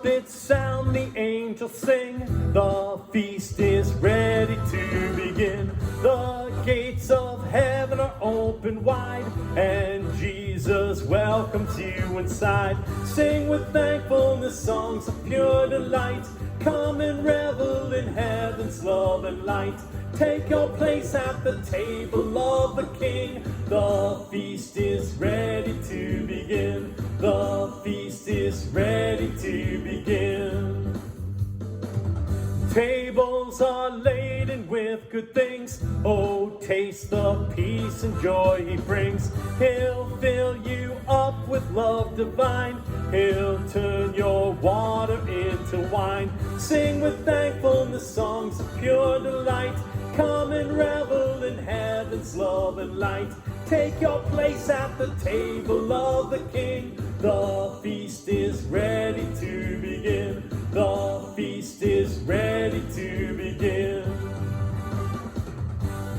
trumpets sound, the angels sing, the feast is ready to begin. The gates of heaven are open wide, and Jesus welcomes you inside. Sing with thankfulness songs of pure delight. Come and revel in heaven's love and light. Take your place at the table of the King. The feast is ready to begin. The feast is ready to begin. Tables are laden with good things. Oh, taste the peace and joy he brings. He'll fill you up with love divine. He'll turn your water into wine. Sing with thankfulness songs of pure delight. Come and revel in heaven's love and light. Take your place at the table of the King. The feast is ready to begin. The feast is ready to begin.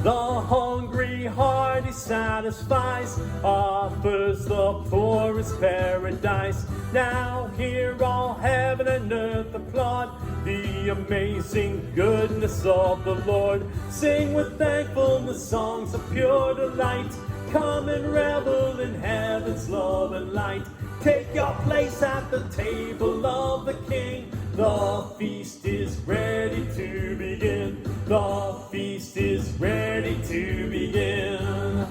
The hungry heart he satisfies, offers the poorest paradise. Now hear all heaven and earth applaud the amazing goodness of the Lord. Sing with thankfulness songs of pure delight. Come and revel in heaven's love and light. Take your place at the table of the King. The feast is ready to begin. The feast is ready to begin.